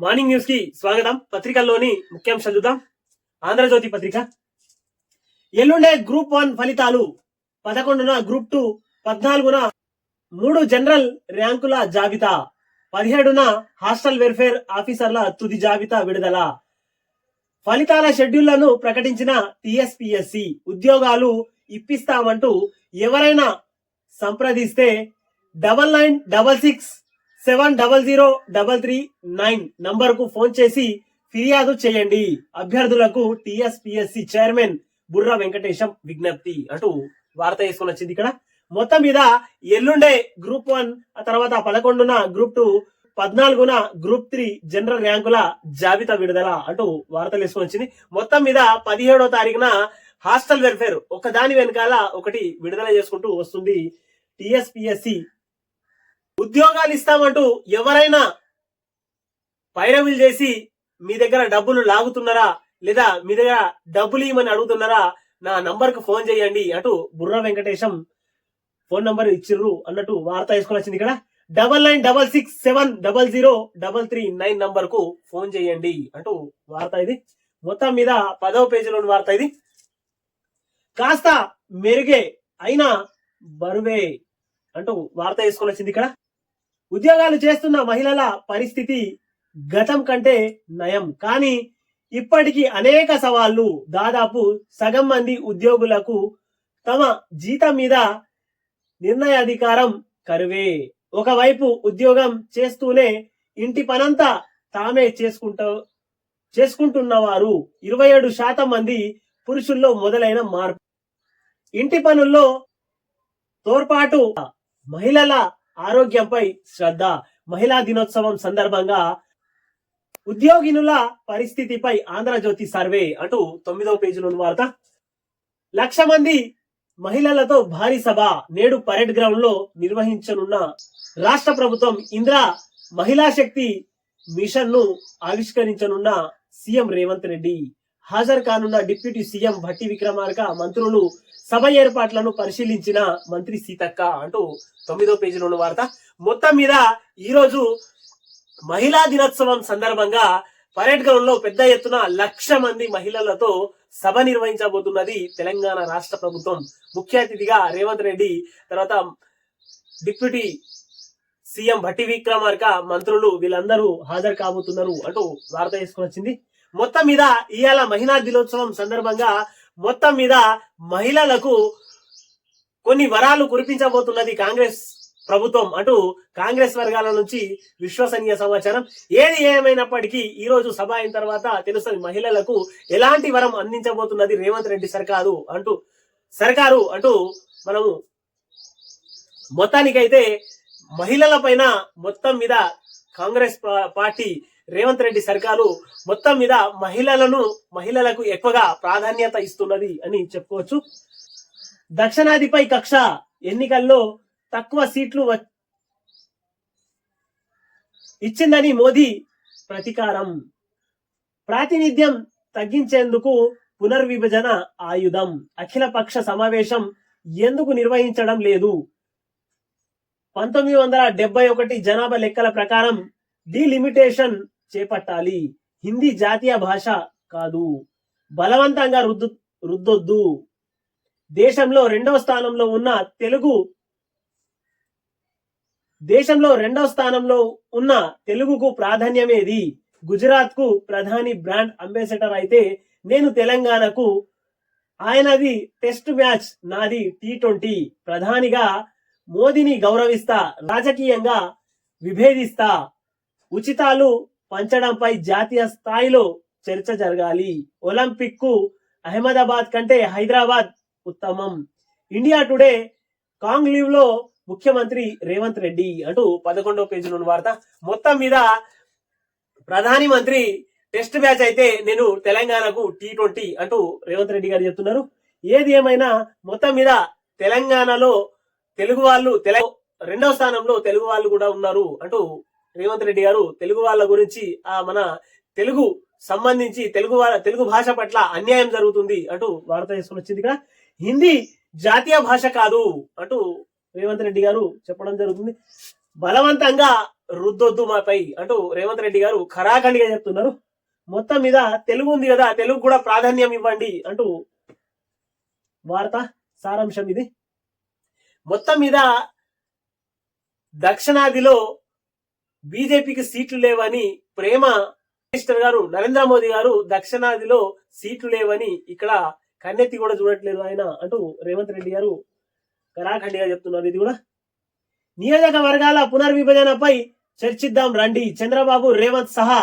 Morning news కి స్వాగతం. పత్రికల్లోని ముఖ్యాంశాలు చూద్దాం. ఆంధ్రజ్యోతి పత్రిక ఎల్లుండే గ్రూప్ 1 ఫలితాలు 11న గ్రూప్ 2, 14న 3 జనరల్ ర్యాంకుల జాబితా, 17న హాస్టల్ వెల్ఫేర్ ఆఫీసర్ల తుది జాబితా విడుదల. ఫలితాల షెడ్యూళ్లను ప్రకటించిన టీఎస్పీఎస్సీ. ఉద్యోగాలు ఇప్పిస్తామంటూ ఎవరైనా సంప్రదిస్తే 9966700339 నంబర్కు ఫోన్ చేసి ఫిర్యాదు చేయండి. అభ్యర్థులకు టీఎస్పీఎస్సీ చైర్మన్ బుర్రా వెంకటేశం విజ్ఞప్తి అంటూ వార్త వేసుకుని వచ్చింది. ఇక్కడ మొత్తం మీద ఎల్లుండే గ్రూప్ 1, ఆ తర్వాత 11న గ్రూప్ 2, 14న గ్రూప్ 3 జనరల్ ర్యాంకుల జాబితా విడుదల అంటూ వార్తలు వేసుకుని వచ్చింది. మొత్తం మీద 17వ తారీఖున హాస్టల్ వెల్ఫేర్ ఒకదాని వెనకాల ఒకటి విడుదల చేసుకుంటూ వస్తుంది టీఎస్పీఎస్సీ. ఉద్యోగాలు ఇస్తామంటూ ఎవరైనా పైరవీలు చేసి మీ దగ్గర డబ్బులు లాగుతున్నారా లేదా మీ దగ్గర డబ్బులు ఇవ్వమని అడుగుతున్నారా, నా నంబర్ కు ఫోన్ చేయండి అంటూ బుర్రా వెంకటేశం ఫోన్ నంబర్ ఇచ్చిర్రు అన్నట్టు వార్త వేసుకుని వచ్చింది. ఇక్కడ 9966700339 నంబర్ కు ఫోన్ చేయండి అంటూ వార్త ఇది. మొత్తం మీద 10వ పేజీలోని వార్త ఇది. కాస్త మెరుగే అయినా బరువే అంటూ వార్త వేసుకొని వచ్చింది. ఇక్కడ ఉద్యోగాలు చేస్తున్న మహిళల పరిస్థితి గతం కంటే నయం, కానీ ఇప్పటికీ అనేక సవాళ్లు. దాదాపు సగం మంది ఉద్యోగులకు తమ జీతం మీద నిర్ణయాధికారం కరువే. ఒకవైపు ఉద్యోగం చేస్తూనే ఇంటి పనంతా తామే చేసుకుంటున్నవారు 27% మంది పురుషుల్లో మొదలైన మార్పు. ఇంటి పనుల్లో తోడ్పాటు, మహిళల ఆరోగ్యంపై శ్రద్ధ. మహిళా దినోత్సవం సందర్భంగా ఉద్యోగినుల పరిస్థితిపై ఆంధ్రజ్యోతి సర్వే అంటూ 9వ పేజీలోని వార్త. 1,00,000 మంది మహిళలతో భారీ సభ నేడు పరేడ్ గ్రౌండ్ లో నిర్వహించనున్న రాష్ట్ర ప్రభుత్వం. ఇందిరా మహిళా శక్తి మిషన్ ను ఆవిష్కరించనున్న సీఎం రేవంత్ రెడ్డి. హాజరు కానున్న డిప్యూటీ సీఎం భట్టి విక్రమార్క. మంత్రులు సభ ఏర్పాట్లను పరిశీలించిన మంత్రి సీతక్క అంటూ 9వ పేజీలోని వార్త. మొత్తం మీద ఈ రోజు మహిళా దినోత్సవం సందర్భంగా పరేడ్ గ్రౌండ్ లో పెద్ద ఎత్తున 1,00,000 మంది మహిళలతో సభ నిర్వహించబోతున్నది తెలంగాణ రాష్ట్ర ప్రభుత్వం. ముఖ్య అతిథిగా రేవంత్ రెడ్డి, తర్వాత డిప్యూటీ సీఎం భట్టి విక్రమార్క, మంత్రులు వీళ్ళందరూ హాజరు కాబోతున్నారు అంటూ వార్త వేసుకుని వచ్చింది. మొత్తం మీద ఇవాళ మహిళా దినోత్సవం సందర్భంగా మొత్తం మీద మహిళలకు కొన్ని వరాలు కురిపించబోతున్నది కాంగ్రెస్ ప్రభుత్వం అంటూ కాంగ్రెస్ వర్గాల నుంచి విశ్వసనీయ సమాచారం. ఏది ఏమైనప్పటికీ ఈ రోజు సభ అయిన తర్వాత తెలుస్తుంది మహిళలకు ఎలాంటి వరం అందించబోతున్నది రేవంత్ రెడ్డి సర్కారు అంటూ మనము మొత్తానికైతే మహిళల పైన మొత్తం మీద కాంగ్రెస్ పార్టీ రేవంత్ రెడ్డి సర్కారు మొత్తం మీద మహిళలకు ఎక్కువగా ప్రాధాన్యత ఇస్తున్నది అని చెప్పుకోవచ్చు. దక్షిణాదిపై కక్ష, ఎన్నికల్లో తక్కువ సీట్లు ఇచ్చిందని మోదీ ప్రతీకారం. ప్రాతినిధ్యం తగ్గించేందుకు పునర్విభజన ఆయుధం. అఖిల పక్ష సమావేశం ఎందుకు నిర్వహించడం లేదు? 1971 జనాభా లెక్కల ప్రకారం డీలిమిటేషన్ చేపట్టాలి. హిందీ జాతీయ భాష కాదు, బలవంతంగా రుద్దొద్దు. దేశంలో రెండవ స్థానంలో ఉన్న తెలుగుకు ప్రాధాన్యమేది? గుజరాత్ కు ప్రధాని బ్రాండ్ అంబాసిడర్ అయితే నేను తెలంగాణకు. ఆయనది టెస్ట్ మ్యాచ్, నాది T20. ప్రధానిగా మోదీని గౌరవిస్తా, రాజకీయంగా విభేదిస్తా. ఉచితాలు పంచడంపై జాతీయ స్థాయిలో చర్చ జరగాలి. ఒలింపిక్ కు అహ్మదాబాద్ కంటే హైదరాబాద్ ఉత్తమం. ఇండియా టుడే కాంగ్లీవ్ లో ముఖ్యమంత్రి రేవంత్ రెడ్డి అంటూ 11వ పేజీలోని వార్త. మొత్తం మీద ప్రధాని మంత్రి టెస్ట్ మ్యాచ్ అయితే నేను తెలంగాణకు T20 అంటూ రేవంత్ రెడ్డి గారు చెప్తున్నారు. ఏది ఏమైనా మొత్తం మీద తెలంగాణలో తెలుగు వాళ్ళు రెండవ స్థానంలో తెలుగు వాళ్ళు కూడా ఉన్నారు అంటూ రేవంత్ రెడ్డి గారు తెలుగు వాళ్ళ గురించి మన తెలుగు సంబంధించి తెలుగు భాష పట్ల అన్యాయం జరుగుతుంది అంటూ వార్త చేసుకుని వచ్చింది. ఇక్కడ హిందీ జాతీయ భాష కాదు అంటూ రేవంత్ రెడ్డి గారు చెప్పడం జరుగుతుంది. బలవంతంగా రుద్దొద్దు మాపై అంటూ రేవంత్ రెడ్డి గారు ఖరాఖండిగా చెప్తున్నారు. మొత్తం మీద తెలుగు ఉంది కదా, తెలుగు కూడా ప్రాధాన్యం ఇవ్వండి అంటూ వార్త సారాంశం ఇది. మొత్తం మీద దక్షిణాదిలో బీజేపీకి సీట్లు లేవని ప్రేమ మినిస్టర్ గారు నరేంద్ర మోదీ గారు దక్షిణాదిలో సీట్లు లేవని ఇక్కడ కన్నెత్తి కూడా చూడట్లేదు ఆయన అంటూ రేవంత్ రెడ్డి గారు కరాఖండిగా చెప్తున్నారు. ఇది కూడా నియోజకవర్గాల పునర్విభజనపై చర్చిద్దాం రండి, చంద్రబాబు రేవంత్ సహా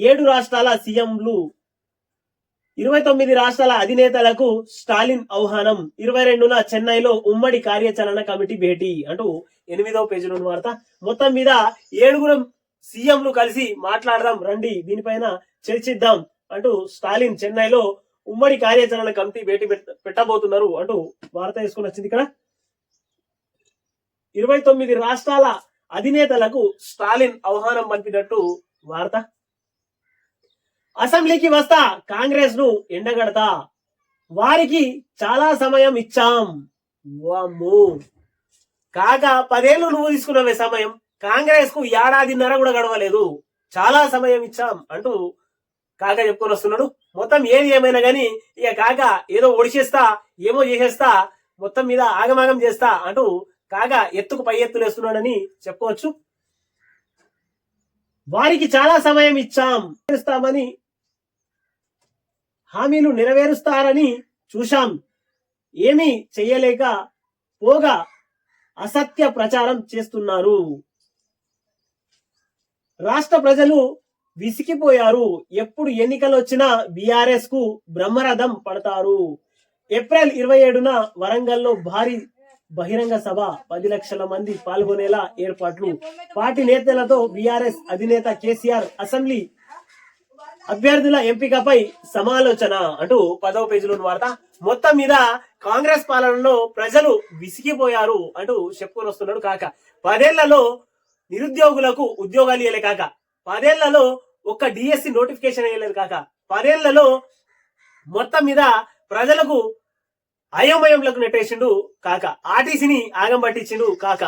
7 రాష్ట్రాల సీఎంలు 29 రాష్ట్రాల అధినేతలకు స్టాలిన్ ఆహ్వానం. 22న చెన్నైలో ఉమ్మడి కార్యాచరణ కమిటీ భేటీ అంటూ 8వ పేజీలోని వార్త. మొత్తం మీద 7 సీఎంలు కలిసి మాట్లాడదాం రండి, దీనిపైన చర్చిద్దాం అంటూ స్టాలిన్ చెన్నైలో ఉమ్మడి కార్యాచరణ కమిటీ భేటీ పెట్టబోతున్నారు అంటూ వార్త వేసుకుని వచ్చింది. ఇక్కడ 29 రాష్ట్రాల అధినేతలకు స్టాలిన్ ఆహ్వానం పంపినట్టు వార్త. అసెంబ్లీకి వస్తా, కాంగ్రెస్ ను ఎండగడతా, వారికి చాలా సమయం ఇచ్చాం. వామ్మో కాగా 10 ఏళ్ళు నువ్వు తీసుకున్నవే సమయం, కాంగ్రెస్ కు 1.5 ఏడాది కూడా గడవలేదు, చాలా సమయం ఇచ్చాం అంటూ కాగా చెప్పుకొని వస్తున్నాడు. మొత్తం ఏది ఏమైనా గానీ ఇక కాగా ఏదో ఒడిచేస్తా, ఏమో చేసేస్తా, మొత్తం మీద ఆగమాగం చేస్తా అంటూ కాగా ఎత్తుకు పై ఎత్తులు వేస్తున్నాడని చెప్పుకోవచ్చు. వారికి చాలా సమయం ఇస్తామని హామీలు నెరవేరుస్తారని చూశాం, ఏమీ చెయ్యలేక పోగా అసత్య ప్రచారం చేస్తున్నారు. రాష్ట్ర ప్రజలు విసిగిపోయారు, ఎప్పుడు ఎన్నికలు వచ్చినా బీఆర్ఎస్ కు బ్రహ్మరథం పడతారు. ఏప్రిల్ 27న వరంగల్లో భారీ బహిరంగ సభ, 10 లక్షల మంది పాల్గొనేలా ఏర్పాట్లు. పార్టీ నేతలతో బీఆర్ఎస్ అధినేత కేసీఆర్ అసెంబ్లీ అభ్యర్థుల ఎంపికపై సమాలోచన అంటూ 10వ పేజీలోని వార్త. మొత్తం మీద కాంగ్రెస్ పాలనలో ప్రజలు విసిగిపోయారు అంటూ చెప్పుకొని వస్తున్నాడు. కాక 10 ఏళ్లలో నిరుద్యోగులకు ఉద్యోగాలు ఇవ్వలే కాక, 10 ఏళ్లలో ఒక్క డిఎస్సి నోటిఫికేషన్ వేయలేదు కాక, 10 ఏళ్లలో మొత్తం మీద ప్రజలకు అయోమయంలకు నెట్టేసిండు కాక, ఆర్టీసీని ఆగం పట్టించిండు కాక,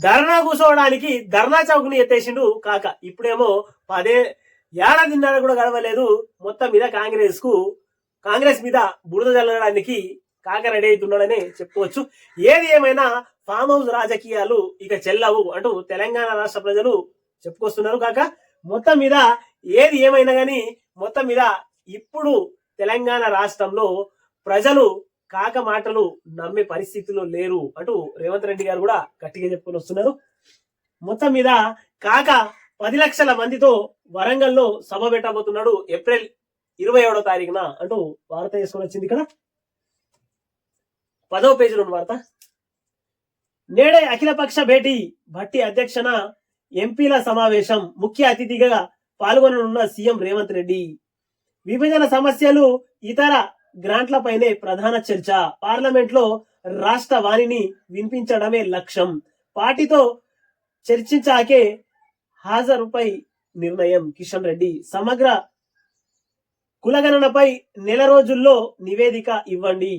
ధర్నా కూర్చోవడానికి ధర్నా చౌక్ ని ఎత్తేసిండు కాక, ఇప్పుడేమో 10 ఏడాదిన్నర కూడా గడవలేదు, మొత్తం మీద కాంగ్రెస్ మీద బురద చల్లడానికి కాక రెడీ అవుతున్నాడని చెప్పుకోవచ్చు. ఏది ఏమైనా ఫామ్ హౌస్ రాజకీయాలు ఇక చెల్లవు అంటూ తెలంగాణ రాష్ట్ర ప్రజలు చెప్పుకొస్తున్నారు కాక. మొత్తం మీద ఏది ఏమైనా గానీ మొత్తం మీద ఇప్పుడు తెలంగాణ రాష్ట్రంలో ప్రజలు కాక మాటలు నమ్మే పరిస్థితిలో లేరు అంటూ రేవంత్ రెడ్డి గారు కూడా గట్టిగా చెప్పుకొని వస్తున్నారు. మొత్తం మీద కాక 10 లక్షల మందితో వరంగల్లో సభ పెట్టబోతున్నాడు ఏప్రిల్ 27వ తారీఖున అంటూ వార్త వేసుకొని వచ్చింది. ఇక్కడ 10వ పేజీలో వార్త. నేడే అఖిలపక్ష భేటీ, భట్టి అధ్యక్షన ఎంపీల సమావేశం, ముఖ్య అతిథిగా పాల్గొననున్న సీఎం రేవంత్ రెడ్డి. విభజన సమస్యలు, ఇతర గ్రాంట్లపైనే ప్రధాన చర్చ, పార్లమెంట్ లో రాష్ట్ర వాణిని వినిపించడమే లక్ష్యం, పార్టీతో చర్చించాకే హాజరుపై నిర్ణయం. కిషన్ రెడ్డి సమగ్ర కులగణనపై నెల రోజుల్లో నివేదిక ఇవ్వండి,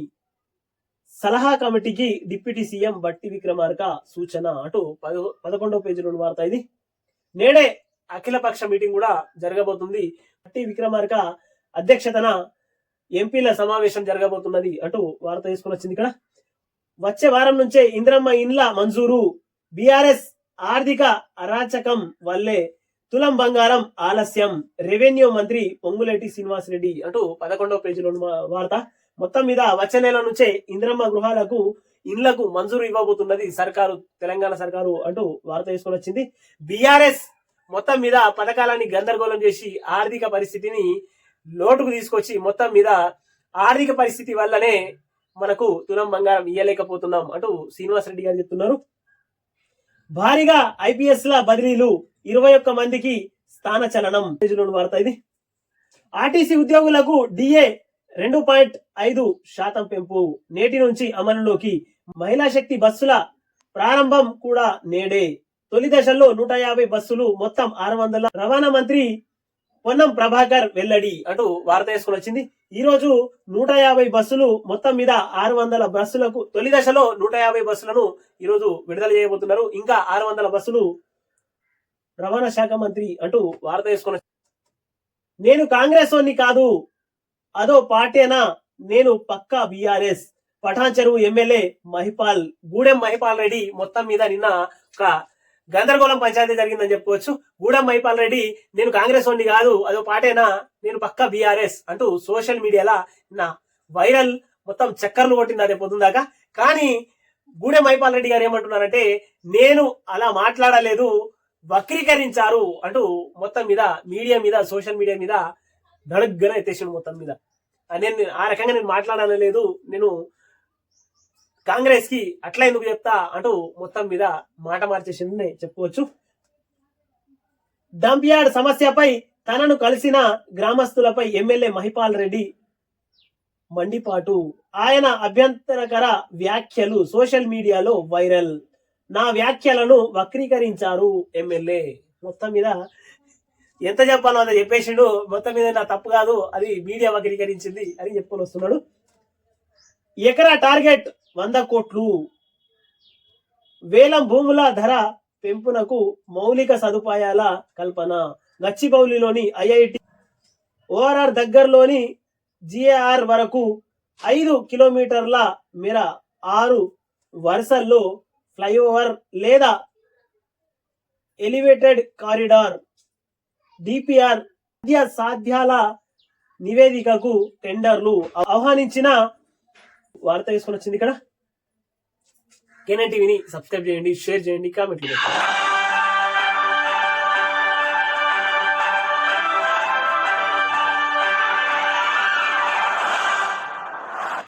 సలహా కమిటీకి డిప్యూటీ సీఎం బట్టి విక్రమార్క సూచన అంటూ 11వ పేజీలో వార్త ఇది. నేడే అఖిలపక్ష మీటింగ్ కూడా జరగబోతుంది, బట్టి విక్రమార్క అధ్యక్షతన ఎంపీల సమావేశం జరగబోతున్నది అంటూ వార్త తీసుకుని వచ్చింది. ఇక్కడ వచ్చే వారం నుంచే ఇంద్రమ్మ ఇండ్ల మంజూరు, బీఆర్ఎస్ ఆర్థిక అరాచకం వల్లే తులం బంగారం ఆలస్యం, రెవెన్యూ మంత్రి పొంగులేటి శ్రీనివాస్ రెడ్డి అంటూ 11వ పేజీలో వార్త. మొత్తం మీద వచ్చే నెల నుంచే ఇంద్రమ్మ గృహాలకు ఇండ్లకు మంజూరు ఇవ్వబోతున్నది సర్కారు, తెలంగాణ సర్కారు అంటూ వార్త తీసుకొని వచ్చింది. బీఆర్ఎస్ మొత్తం మీద పథకాలని గందరగోళం చేసి ఆర్థిక పరిస్థితిని లోటుకు తీసుకొచ్చి మొత్తం మీద ఆర్థిక పరిస్థితి వల్లనే మనకు తులం బంగారం ఇయ్యలేకపోతున్నాం అంటూ శ్రీనివాస్ రెడ్డి గారు చెప్తున్నారు. భారీగా ఐపీఎస్ ల బదిలీలు, 21 మందికి స్థాన చలనం. వార్త ఇది. ఆర్టీసీ ఉద్యోగులకు డిఏ 2.5% పెంపు నేటి నుంచి అమలులోకి, మహిళా శక్తి బస్సుల ప్రారంభం కూడా నేడే, తొలి దశలో 150 బస్సులు, మొత్తం 600. రవాణా మంత్రి పొన్నం ప్రభాకర్ వెల్లడి అంటూ వార్త వేసుకుని వచ్చింది. ఈ రోజు 150 బస్సులు, మొత్తం మీద 600 బస్సులకు, తొలి దశలో 150 బస్సులను ఈ రోజు విడుదల చేయబోతున్నారు. ఇంకా 600 బస్సులు రవాణా శాఖ మంత్రి అంటూ వార్త వేసుకున్న నేను కాంగ్రెస్ వాడిని కాదు, అదో పార్టీనా, నేను పక్కా బీఆర్ఎస్. పఠాన్ చెరువు ఎమ్మెల్యే మహిపాల్ గూడెం మహిపాల్ రెడ్డి మొత్తం మీద నిన్న ఒక గందరగోళం పంచాయతీ జరిగిందని చెప్పుకోవచ్చు. గూడెం మహిపాల్ రెడ్డి నేను కాంగ్రెస్ వాడిని కాదు, అదో పార్టీనా, నేను పక్కా బీఆర్ఎస్ అంటూ సోషల్ మీడియాలో నిన్న వైరల్ మొత్తం చక్కర్లు కొట్టింది అదే పొద్దుందాకా. కానీ గూడెం మహిపాల్ రెడ్డి గారు ఏమంటున్నారంటే నేను అలా మాట్లాడలేదు, వక్రీకరించారు అంటూ మొత్తం మీద మీడియా మీద సోషల్ మీడియా మీద దడగ్గన ఎత్తేసాడు మొత్తం మీద. నేను ఆ రకంగా నేను మాట్లాడలేదు, నేను కాంగ్రెస్ కి అట్లా ఎందుకు చెప్తా అంటూ మొత్తం మీద మాట మార్చేసిందని చెప్పుకోవచ్చు. డంప్ యార్డ్ సమస్యపై తనను కలిసిన గ్రామస్తులపై ఎమ్మెల్యే మహిపాల్ రెడ్డి మండిపాటు. ఆయన అభ్యంతరకర వ్యాఖ్యలు సోషల్ మీడియాలో వైరల్. నా వ్యాఖ్యలను వక్రీకరించారు ఎమ్మెల్యే. మొత్తం మీద ఎంత చెప్పాలో అంత చెప్పేసిండు. మొత్తం మీద నా తప్పు కాదు, అది మీడియా వక్రీకరించింది అని చెప్పుకొని వస్తున్నాడు. ఎకరా టార్గెట్ 100 కోట్లు. వేలం భూముల ధర పెంపునకు మౌలిక సదుపాయాల కల్పన. గచ్చిబౌలిలోని ఐఐటి ఓఆర్ఆర్ దగ్గరలోని జిఏఆర్ వరకు 5 కిలోమీటర్ల మేర 6 వరుసల్లో ఫ్లైఓవర్ లేదా ఎలివేటెడ్ కారిడార్ డిపిఆర్ సాధ్యాల నివేదికకు టెండర్లు ఆహ్వానించిన వార్త తీసుకొని వచ్చింది ఇక్కడ. కేఎన్ఎన్ టీవీని సబ్స్క్రైబ్ చేయండి, షేర్ చేయండి, కామెంట్లు పెట్టండి.